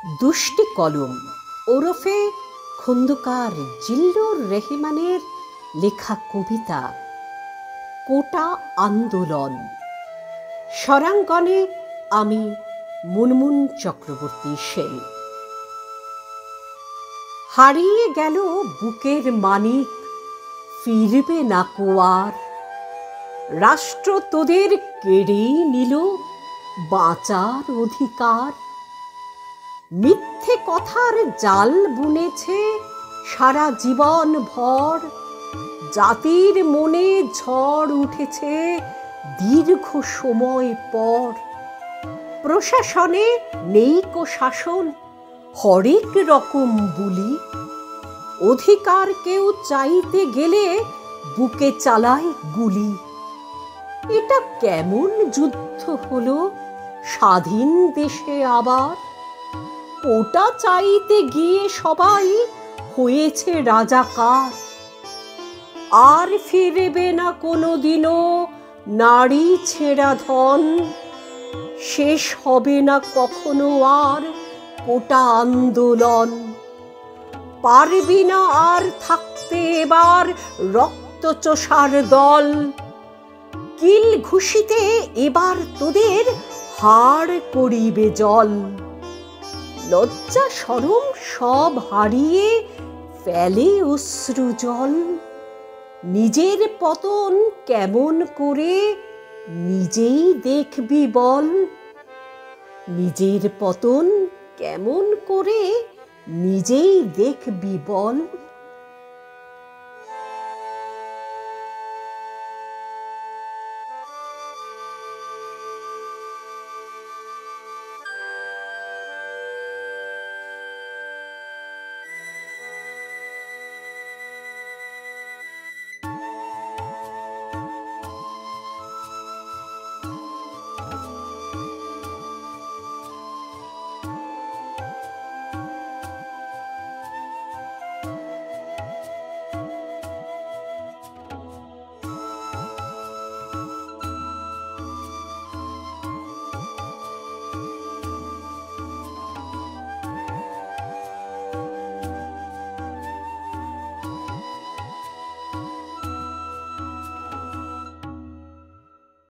দুষ্টি কলম ওরফে খন্দকার জিল্লুর রহমানের লেখা কবিতা কোটা আন্দোলন। স্বরাঙ্গনে আমি মুনমুন চক্রবর্তী সেন। হারিয়ে গেল বুকের মানিক, ফিরবে না কোয়ার। রাষ্ট্র তোদের কেড়েই নিল বাঁচার অধিকার। মিথ্যে কথার জাল বুনেছে সারা জীবন ভর। জাতির মনে ঝড় উঠেছে দীর্ঘ সময় পর। প্রশাসনে নেই কো শাসন, হরেক রকম বুলি। অধিকার কেউ চাইতে গেলে বুকে চালায় গুলি। এটা কেমন যুদ্ধ হলো স্বাধীন দেশে আবার? কোটা চাইতে গিয়ে সবাই হয়েছে রাজাকার। আর ফিরবে না কোনোদিনও নারী ছেঁড়া ধন। শেষ হবে না কখনো আর কোটা আন্দোলন। পারবি না আর থাকতে এবার রক্তচোষার দল। কিল ঘুষিতে এবার তোদের হাড় করিবে জল। লজ্জা শরম সব হারিয়ে ফেলে অশ্রু জল। নিজের পতন কেমন করে নিজেই দেখবি বল। নিজের পতন কেমন করে নিজেই দেখবি বল।